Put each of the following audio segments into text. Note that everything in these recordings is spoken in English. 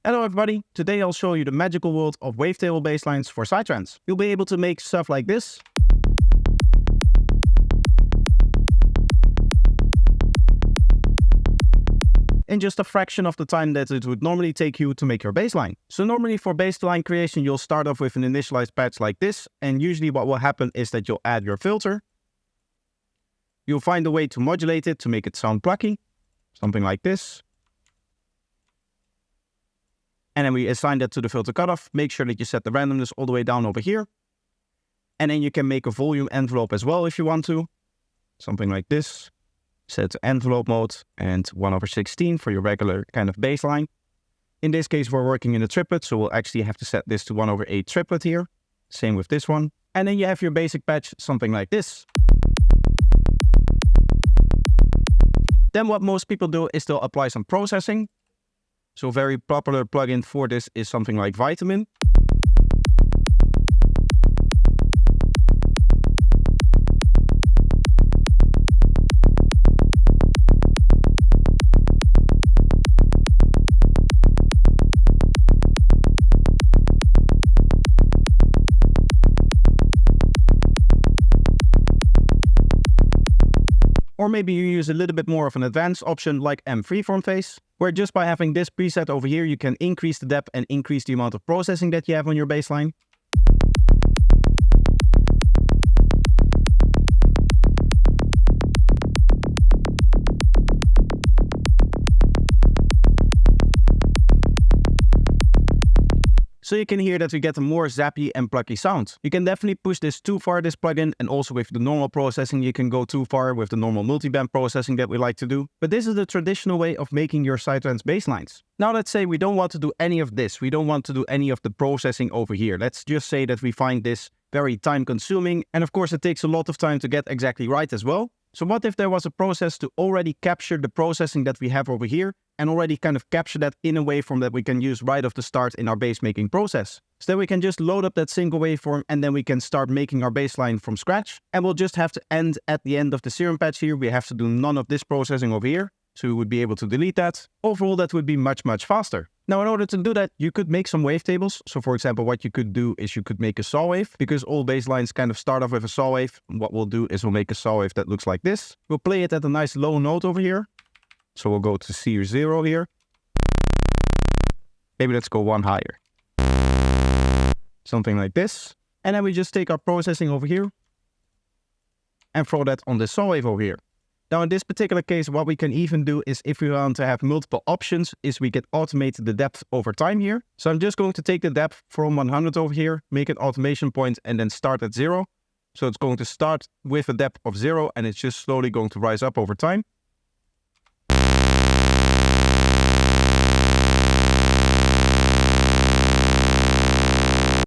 Hello everybody, today I'll show you the magical world of wavetable basslines for Psytrance. You'll be able to make stuff like this. In just a fraction of the time that it would normally take you to make your bassline. So normally for bassline creation, you'll start off with an initialized patch like this, and usually what will happen is that you'll add your filter. You'll find a way to modulate it to make it sound plucky, something like this. And then we assign that to the filter cutoff. Make sure that you set the randomness all the way down over here. And then you can make a volume envelope as well if you want to. Something like this. Set it to envelope mode and 1/16 for your regular kind of bassline. In this case, we're working in a triplet, so we'll actually have to set this to 1/8 triplet here. Same with this one. And then you have your basic patch, something like this. Then what most people do is they'll apply some processing. So a very popular plugin for this is something like Vitamin. Or maybe you use a little bit more of an advanced option like freeform phase, where just by having this preset over here, you can increase the depth and increase the amount of processing that you have on your bassline. So you can hear that we get a more zappy and plucky sound. You can definitely push this too far, this plugin, and also with the normal processing you can go too far with the normal multiband processing that we like to do. But this is the traditional way of making your Psytrance basslines. Now let's say we don't want to do any of this. We don't want to do any of the processing over here. Let's just say that we find this very time consuming, and of course it takes a lot of time to get exactly right as well. So what if there was a process to already capture the processing that we have over here and already kind of capture that in a waveform that we can use right off the start in our bass making process? So then we can just load up that single waveform and then we can start making our bassline from scratch. And we'll just have to end at the end of the serum patch here. We have to do none of this processing over here. So we would be able to delete that. Overall, that would be much, much faster. Now, in order to do that, you could make some wavetables. So for example, what you could do is you could make a saw wave, because all basslines kind of start off with a saw wave. What we'll do is we'll make a saw wave that looks like this. We'll play it at a nice low note over here. So we'll go to C0 here. Maybe let's go one higher. Something like this. And then we just take our processing over here and throw that on the saw wave over here. Now in this particular case, what we can even do is if we want to have multiple options, is we can automate the depth over time here. So I'm just going to take the depth from 100 over here, make an automation point and then start at 0. So it's going to start with a depth of 0 and it's just slowly going to rise up over time.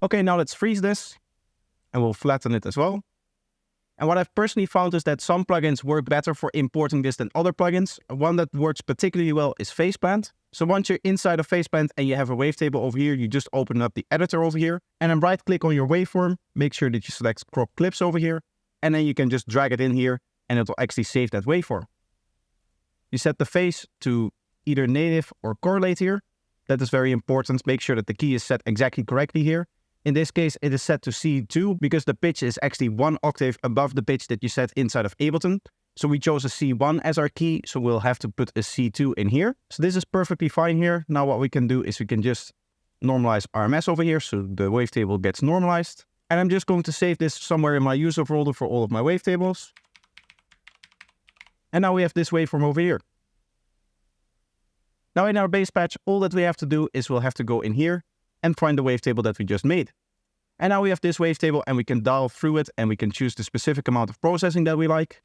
Okay, now let's freeze this and we'll flatten it as well. And what I've personally found is that some plugins work better for importing this than other plugins. One that works particularly well is Faceplant. So once you're inside of Faceplant and you have a wavetable over here, you just open up the editor over here and then right click on your waveform. Make sure that you select crop clips over here. And then you can just drag it in here and it will actually save that waveform. You set the phase to either native or correlate here. That is very important. Make sure that the key is set exactly correctly here. In this case, it is set to C2 because the pitch is actually 1 octave above the pitch that you set inside of Ableton. So we chose a C1 as our key, so we'll have to put a C2 in here. So this is perfectly fine here. Now what we can do is we can just normalize RMS over here, so the wavetable gets normalized. And I'm just going to save this somewhere in my user folder for all of my wavetables. And now we have this waveform over here. Now in our bass patch, all that we have to do is we'll have to go in here and find the wavetable that we just made. And now we have this wavetable and we can dial through it and we can choose the specific amount of processing that we like.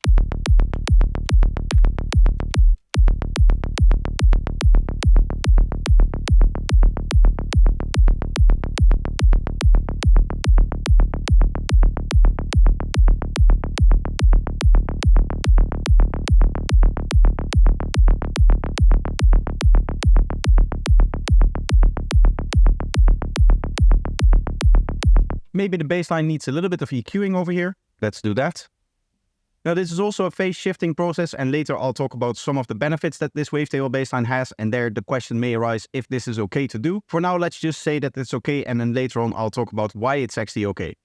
Maybe the bassline needs a little bit of EQing over here. Let's do that. Now this is also a phase shifting process, and later I'll talk about some of the benefits that this wavetable bassline has, and there the question may arise if this is okay to do. For now, let's just say that it's okay, and then later on I'll talk about why it's actually okay.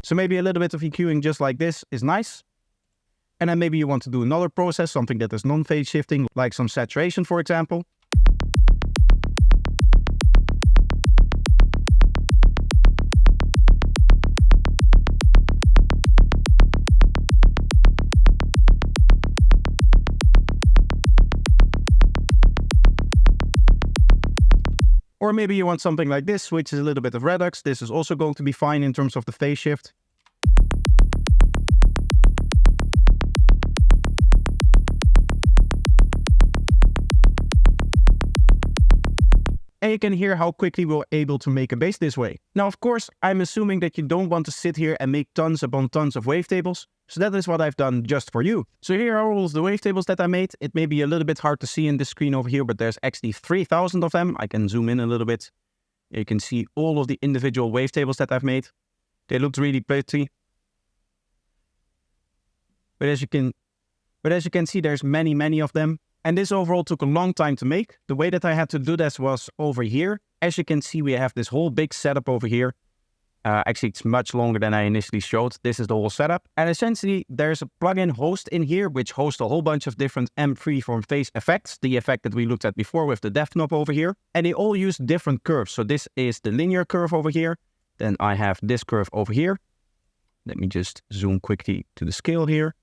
So maybe a little bit of EQing just like this is nice. And then maybe you want to do another process, something that is non-phase shifting, like some saturation, for example. Or maybe you want something like this, which is a little bit of redux. This is also going to be fine in terms of the phase shift. And you can hear how quickly we're able to make a bass this way. Now, of course, I'm assuming that you don't want to sit here and make tons upon tons of wavetables. So that is what I've done just for you. So here are all of the wavetables that I made. It may be a little bit hard to see in this screen over here, but there's actually 3,000 of them. I can zoom in a little bit. You can see all of the individual wavetables that I've made. They looked really pretty. But as you can see, there's many of them. And this overall took a long time to make. The way that I had to do this was over here. As you can see, we have this whole big setup over here. Actually, it's much longer than I initially showed. This is the whole setup. And essentially, there's a plugin host in here, which hosts a whole bunch of different M3 phase effects. The effect that we looked at before with the depth knob over here. And they all use different curves. So this is the linear curve over here. Then I have this curve over here. Let me just zoom quickly to the scale here,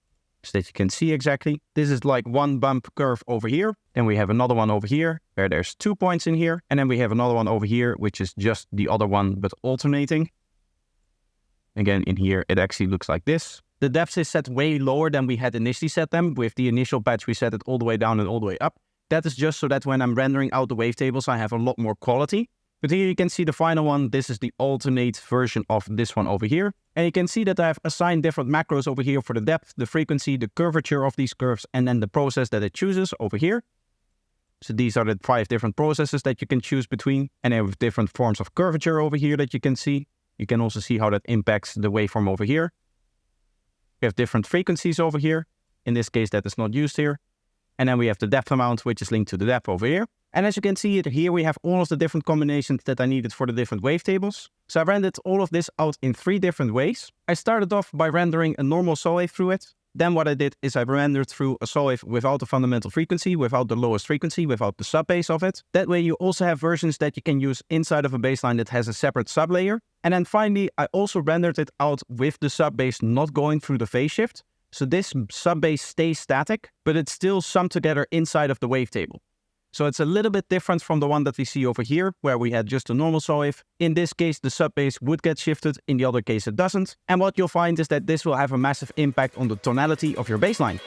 so that you can see exactly. This is like one bump curve over here. Then we have another one over here, where there's 2 points in here. And then we have another one over here, which is just the other one, but alternating. Again, in here, it actually looks like this. The depth is set way lower than we had initially set them. With the initial patch, we set it all the way down and all the way up. That is just so that when I'm rendering out the wavetables, I have a lot more quality. But here you can see the final one. This is the alternate version of this one over here. And you can see that I've assigned different macros over here for the depth, the frequency, the curvature of these curves, and then the process that it chooses over here. So these are the 5 different processes that you can choose between. And then with different forms of curvature over here that you can see. You can also see how that impacts the waveform over here. We have different frequencies over here. In this case, that is not used here. And then we have the depth amount, which is linked to the depth over here. And as you can see here, we have all of the different combinations that I needed for the different wavetables. So I rendered all of this out in 3 different ways. I started off by rendering a normal saw wave through it. Then what I did is I rendered through a saw wave without the fundamental frequency, without the lowest frequency, without the sub-bass of it. That way you also have versions that you can use inside of a bassline that has a separate sub-layer. And then finally, I also rendered it out with the sub-bass not going through the phase shift. So this sub-bass stays static, but it's still summed together inside of the wavetable. So it's a little bit different from the one that we see over here, where we had just a normal saw wave. In this case, the sub-bass would get shifted. In the other case, it doesn't. And what you'll find is that this will have a massive impact on the tonality of your bassline.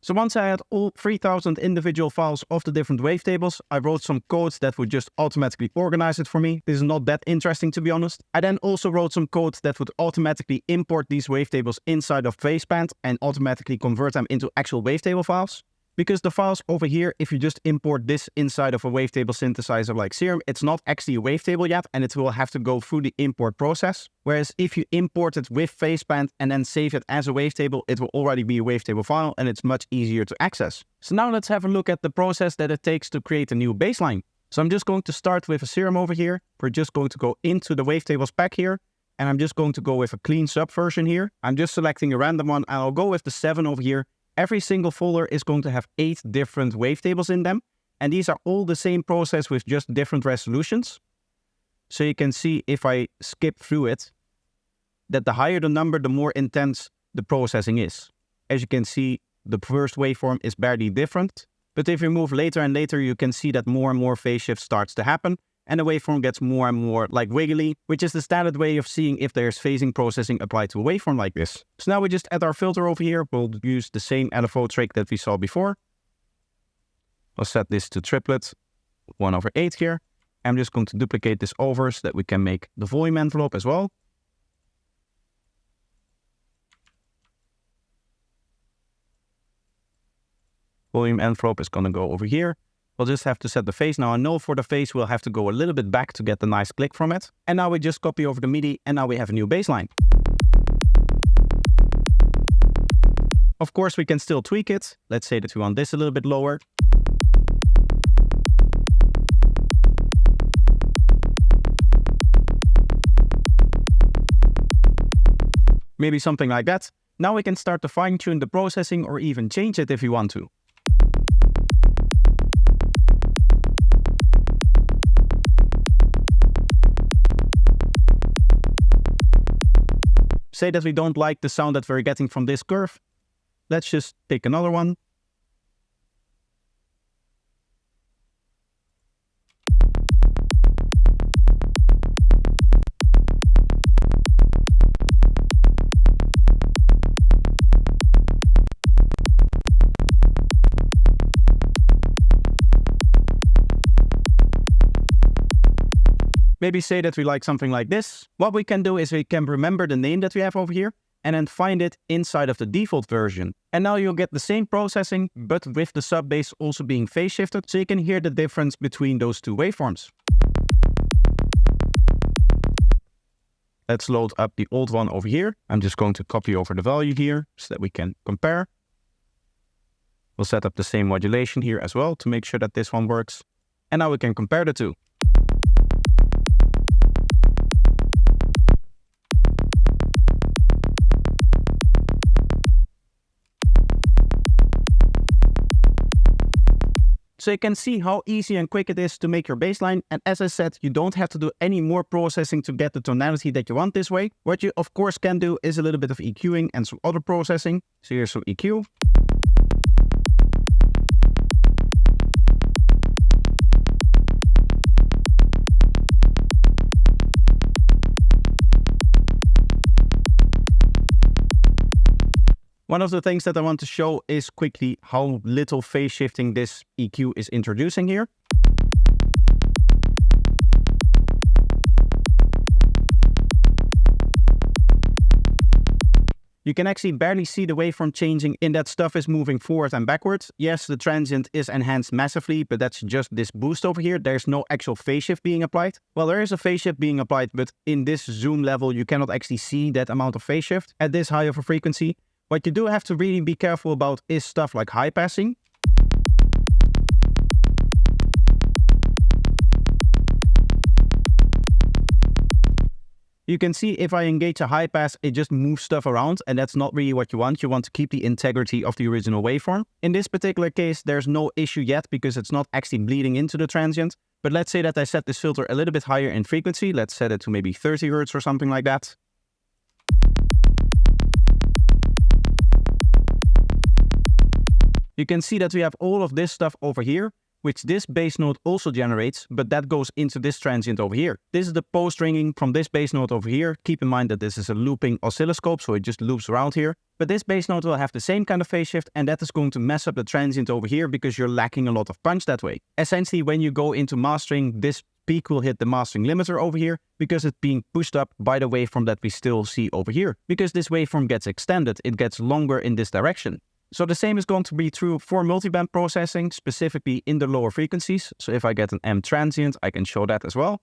So once I had all 3,000 individual files of the different wavetables, I wrote some codes that would just automatically organize it for me. This is not that interesting, to be honest. I then also wrote some code that would automatically import these wavetables inside of Phaseband and automatically convert them into actual wavetable files. Because the files over here, if you just import this inside of a wavetable synthesizer like Serum, it's not actually a wavetable yet, and it will have to go through the import process. Whereas if you import it with Phaseband and then save it as a wavetable, it will already be a wavetable file and it's much easier to access. So now let's have a look at the process that it takes to create a new bassline. So I'm just going to start with a Serum over here. We're just going to go into the wavetables pack here, and I'm just going to go with a clean sub version here. I'm just selecting a random one, and I'll go with the 7 over here. Every single folder is going to have 8 different wavetables in them. And these are all the same process with just different resolutions. So you can see if I skip through it, that the higher the number, the more intense the processing is. As you can see, the first waveform is barely different. But if you move later and later, you can see that more and more phase shift starts to happen. and the waveform gets more and more like wiggly, which is the standard way of seeing if there's phasing processing applied to a waveform like this. So now we just add our filter over here. We'll use the same LFO trick that we saw before. I'll set this to triplet 1/8 here. I'm just going to duplicate this over so that we can make the volume envelope as well. Volume envelope is going to go over here. We'll just have to set the phase. Now I know for the phase we'll have to go a little bit back to get the nice click from it. And now we just copy over the MIDI and now we have a new bassline. Of course we can still tweak it. Let's say that we want this a little bit lower. Maybe something like that. Now we can start to fine-tune the processing or even change it if you want to. Say that we don't like the sound that we're getting from this curve. Let's just pick another one. Maybe say that we like something like this. What we can do is we can remember the name that we have over here and then find it inside of the default version. And now you'll get the same processing, but with the sub bass also being phase shifted, so you can hear the difference between those two waveforms. Let's load up the old one over here. I'm just going to copy over the value here so that we can compare. We'll set up the same modulation here as well to make sure that this one works. And now we can compare the two. So you can see how easy and quick it is to make your bassline. And as I said, you don't have to do any more processing to get the tonality that you want this way. What you of course can do is a little bit of EQing and some other processing. So here's some EQ. One of the things that I want to show is quickly how little phase shifting this EQ is introducing here. You can actually barely see the waveform changing in that stuff is moving forward and backwards. Yes, the transient is enhanced massively, but that's just this boost over here. There's no actual phase shift being applied. Well, there is a phase shift being applied, but in this zoom level, you cannot actually see that amount of phase shift at this high of a frequency. What you do have to really be careful about is stuff like high passing. You can see if I engage a high pass, it just moves stuff around, and that's not really what you want. You want to keep the integrity of the original waveform. In this particular case, there's no issue yet because it's not actually bleeding into the transient. But let's say that I set this filter a little bit higher in frequency. Let's set it to maybe 30 Hz or something like that. You can see that we have all of this stuff over here, which this bass note also generates, but that goes into this transient over here. This is the post ringing from this bass note over here. Keep in mind that this is a looping oscilloscope, so it just loops around here. But this bass note will have the same kind of phase shift, and that is going to mess up the transient over here because you're lacking a lot of punch that way. Essentially, when you go into mastering, this peak will hit the mastering limiter over here because it's being pushed up by the waveform that we still see over here. Because this waveform gets extended, it gets longer in this direction. So the same is going to be true for multiband processing, specifically in the lower frequencies. So if I get an M transient, I can show that as well.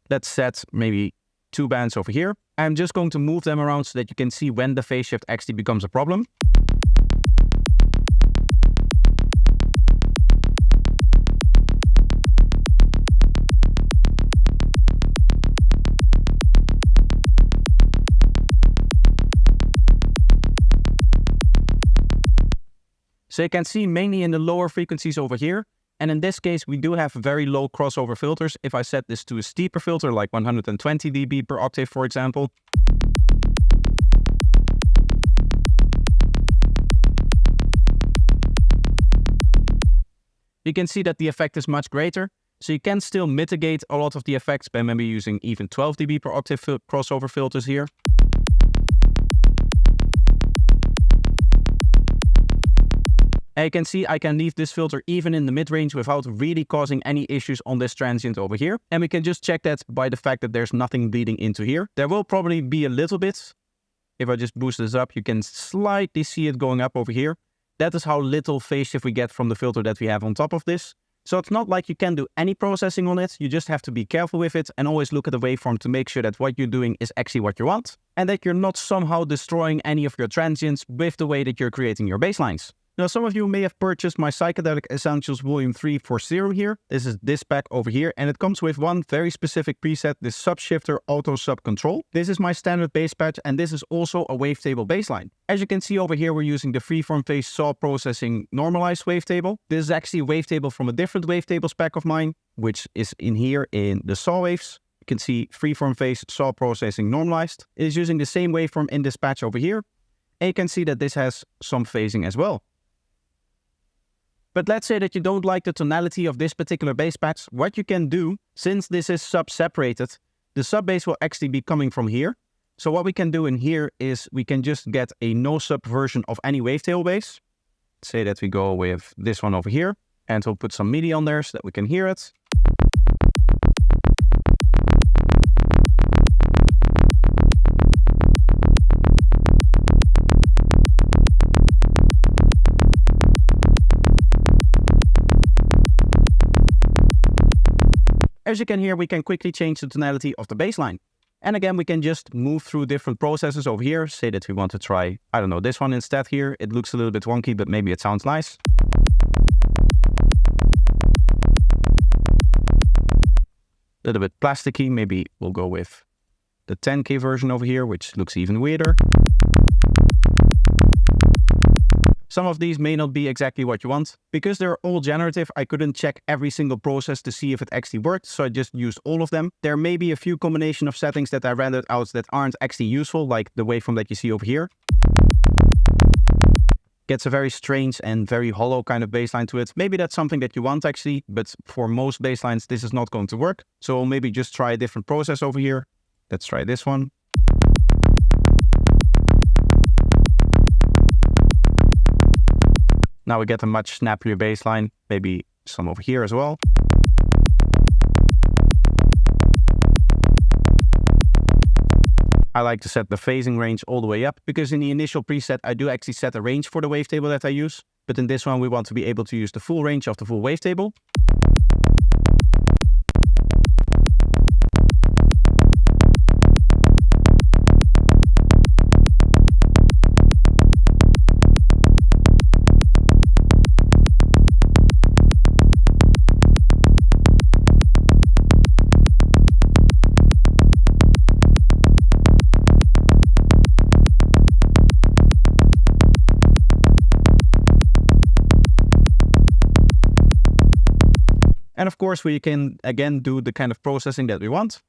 Let's set maybe 2 bands over here. I'm just going to move them around so that you can see when the phase shift actually becomes a problem. So you can see mainly in the lower frequencies over here. And in this case, we do have very low crossover filters. If I set this to a steeper filter, like 120 dB per octave, for example. You can see that the effect is much greater. So you can still mitigate a lot of the effects by maybe using even 12 dB per octave crossover filters here. And you can see I can leave this filter even in the mid-range without really causing any issues on this transient over here. And we can just check that by the fact that there's nothing bleeding into here. There will probably be a little bit. If I just boost this up, you can slightly see it going up over here. That is how little phase shift we get from the filter that we have on top of this. So it's not like you can do any processing on it. You just have to be careful with it and always look at the waveform to make sure that what you're doing is actually what you want. And that you're not somehow destroying any of your transients with the way that you're creating your basslines. Now, some of you may have purchased my Psychedelic Essentials Volume 3 for $0 here. This is this pack over here, and it comes with one very specific preset, this Subshifter Auto Sub Control. This is my standard bass patch, and this is also a wavetable bassline. As you can see over here, we're using the Freeform Phase Saw Processing Normalized wavetable. This is actually a wavetable from a different wavetables pack of mine, which is in here in the saw waves. You can see Freeform Phase Saw Processing Normalized. It is using the same waveform in this patch over here, and you can see that this has some phasing as well. But let's say that you don't like the tonality of this particular bass patch. What you can do, since this is sub-separated, the sub-bass will actually be coming from here. So what we can do in here is we can just get a no-sub version of any wavetable bass. Say that we go with this one over here, and we'll put some MIDI on there so that we can hear it. As you can hear, we can quickly change the tonality of the bassline. And again, we can just move through different processes over here. Say that we want to try, I don't know, this one instead here. It looks a little bit wonky, but maybe it sounds nice. A little bit plasticky, maybe we'll go with the 10K version over here, which looks even weirder. Some of these may not be exactly what you want. Because they're all generative, I couldn't check every single process to see if it actually worked, so I just used all of them. There may be a few combination of settings that I rendered out that aren't actually useful, like the waveform that you see over here. Gets a very strange and very hollow kind of bassline to it. Maybe that's something that you want actually, but for most basslines this is not going to work. So maybe just try a different process over here. Let's try this one. Now we get a much snappier bassline, maybe some over here as well. I like to set the phasing range all the way up, because in the initial preset I do actually set a range for the wavetable that I use. But in this one we want to be able to use the full range of the full wavetable. And of course, we can again do the kind of processing that we want.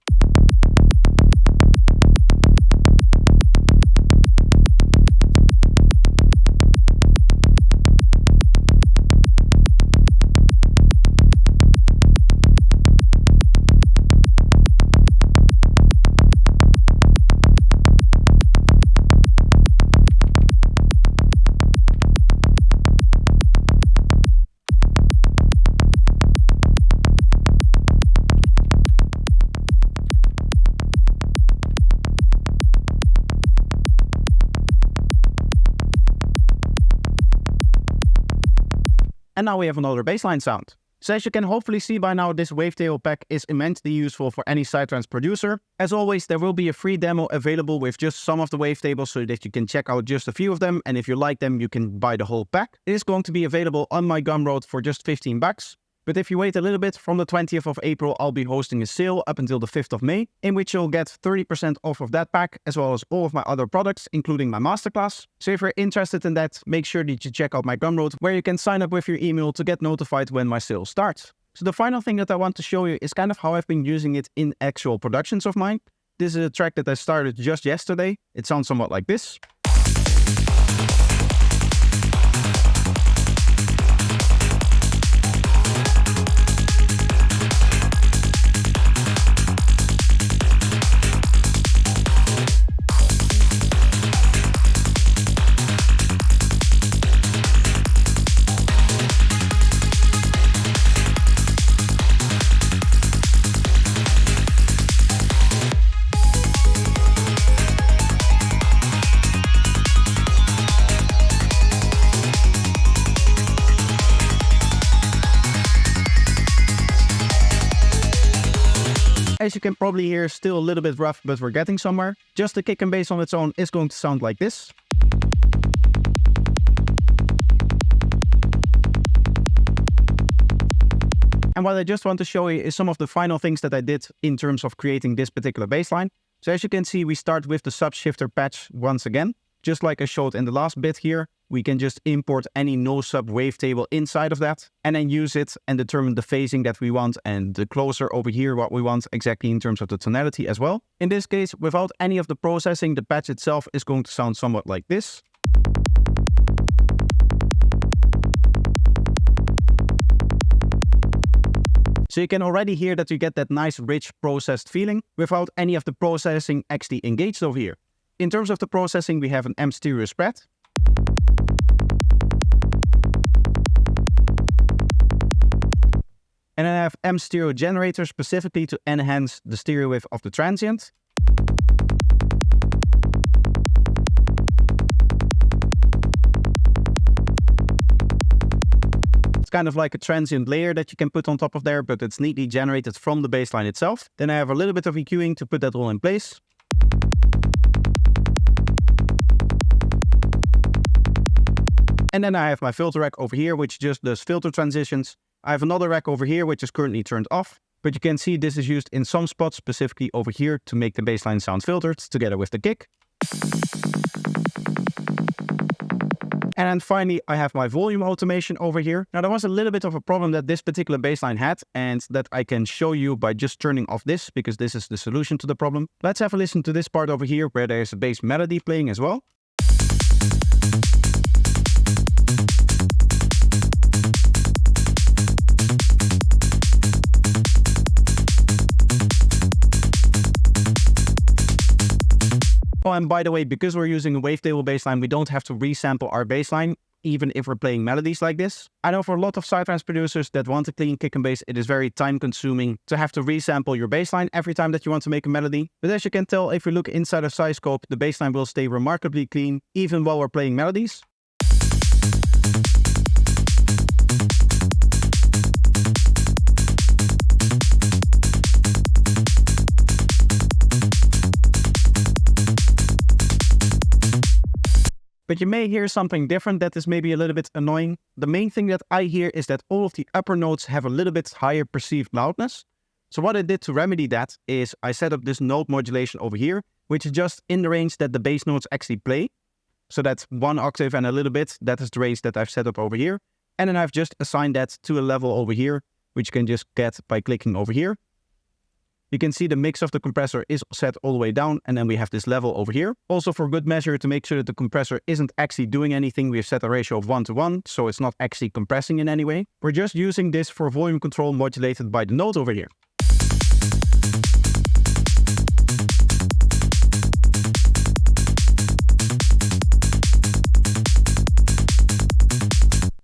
And now we have another bassline sound. So as you can hopefully see by now, this wavetable pack is immensely useful for any Psytrance producer. As always, there will be a free demo available with just some of the wavetables so that you can check out just a few of them. And if you like them, you can buy the whole pack. It is going to be available on my Gumroad for just $15. But if you wait a little bit, from the 20th of April, I'll be hosting a sale up until the 5th of May, in which you'll get 30% off of that pack, as well as all of my other products, including my masterclass. So if you're interested in that, make sure that you check out my Gumroad, where you can sign up with your email to get notified when my sale starts. So the final thing that I want to show you is kind of how I've been using it in actual productions of mine. This is a track that I started just yesterday. It sounds somewhat like this. As you can probably hear, still a little bit rough, but we're getting somewhere. Just the kick and bass on its own is going to sound like this. And what I just want to show you is some of the final things that I did in terms of creating this particular bassline. So as you can see, we start with the sub shifter patch once again. Just like I showed in the last bit here, we can just import any no sub wavetable inside of that and then use it and determine the phasing that we want and the closer over here what we want exactly in terms of the tonality as well. In this case, without any of the processing, the patch itself is going to sound somewhat like this. So you can already hear that you get that nice rich processed feeling without any of the processing actually engaged over here. In terms of the processing, we have an M stereo spread. And then I have M stereo generator specifically to enhance the stereo wave of the transient. It's kind of like a transient layer that you can put on top of there, but it's neatly generated from the bassline itself. Then I have a little bit of EQing to put that all in place. And then I have my filter rack over here, which just does filter transitions. I have another rack over here, which is currently turned off. But you can see this is used in some spots, specifically over here, to make the bassline sound filtered together with the kick. And then finally, I have my volume automation over here. Now, there was a little bit of a problem that this particular bassline had, and that I can show you by just turning off this, because this is the solution to the problem. Let's have a listen to this part over here, where there's a bass melody playing as well. Oh, and by the way, because we're using a wavetable bassline, we don't have to resample our bassline, even if we're playing melodies like this. I know for a lot of Psytrance producers that want a clean kick and bass, it is very time consuming to have to resample your bassline every time that you want to make a melody. But as you can tell, if you look inside of Psyscope, the bassline will stay remarkably clean, even while we're playing melodies. But you may hear something different that is maybe a little bit annoying. The main thing that I hear is that all of the upper notes have a little bit higher perceived loudness. So what I did to remedy that is I set up this note modulation over here, which is just in the range that the bass notes actually play. So that's 1 octave and a little bit. That is the range that I've set up over here. And then I've just assigned that to a level over here, which you can just get by clicking over here. You can see the mix of the compressor is set all the way down, and then we have this level over here. Also, for good measure, to make sure that the compressor isn't actually doing anything, we've set a ratio of 1:1, so it's not actually compressing in any way. We're just using this for volume control modulated by the note over here.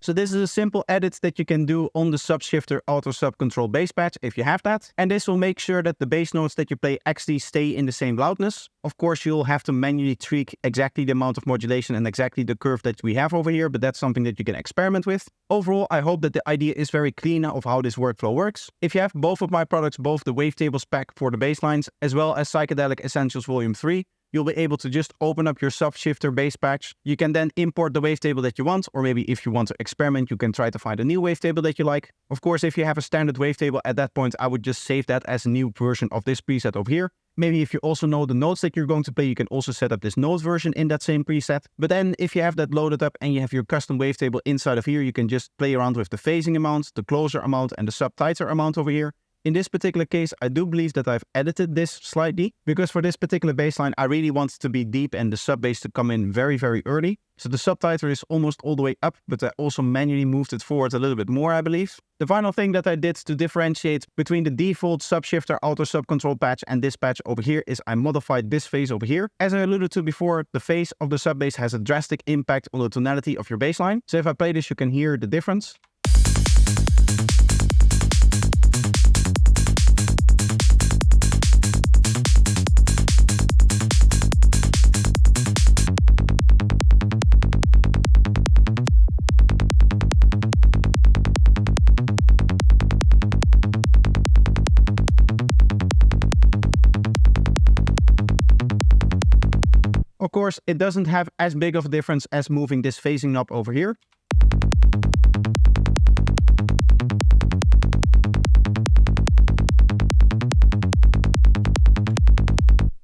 So this is a simple edit that you can do on the sub shifter auto sub control bass patch if you have that. And this will make sure that the bass notes that you play actually stay in the same loudness. Of course, you'll have to manually tweak exactly the amount of modulation and exactly the curve that we have over here, but that's something that you can experiment with. Overall, I hope that the idea is very clean of how this workflow works. If you have both of my products, both the Wavetables pack for the basslines, as well as Psychedelic Essentials Volume 3, you'll be able to just open up your sub shifter bass patch. You can then import the wavetable that you want, or maybe if you want to experiment, you can try to find a new wavetable that you like. Of course, if you have a standard wavetable at that point, I would just save that as a new version of this preset over here. Maybe if you also know the notes that you're going to play, you can also set up this note version in that same preset. But then if you have that loaded up and you have your custom wavetable inside of here, you can just play around with the phasing amount, the closer amount, and the sub tighter amount over here. In this particular case, I do believe that I've edited this slightly, because for this particular bassline, I really want it to be deep and the sub bass to come in very, very early. So the sub tighter is almost all the way up, but I also manually moved it forward a little bit more, I believe. The final thing that I did to differentiate between the default sub shifter auto sub control patch and this patch over here is I modified this phase over here. As I alluded to before, the phase of the sub bass has a drastic impact on the tonality of your bassline. So if I play this, you can hear the difference. course, it doesn't have as big of a difference as moving this phasing knob over here.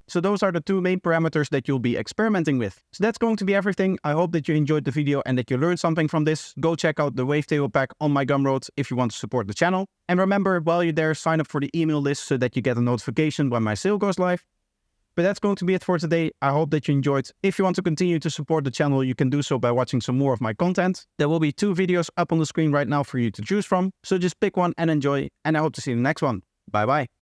So those are the two main parameters that you'll be experimenting with. So that's going to be everything. I hope that you enjoyed the video and that you learned something from this. Go check out the wavetable pack on my Gumroad if you want to support the channel. And remember, while you're there, sign up for the email list so that you get a notification when my sale goes live. But that's going to be it for today. I hope that you enjoyed. If you want to continue to support the channel, you can do so by watching some more of my content. There will be 2 videos up on the screen right now for you to choose from. So just pick one and enjoy. And I hope to see you in the next one. Bye bye.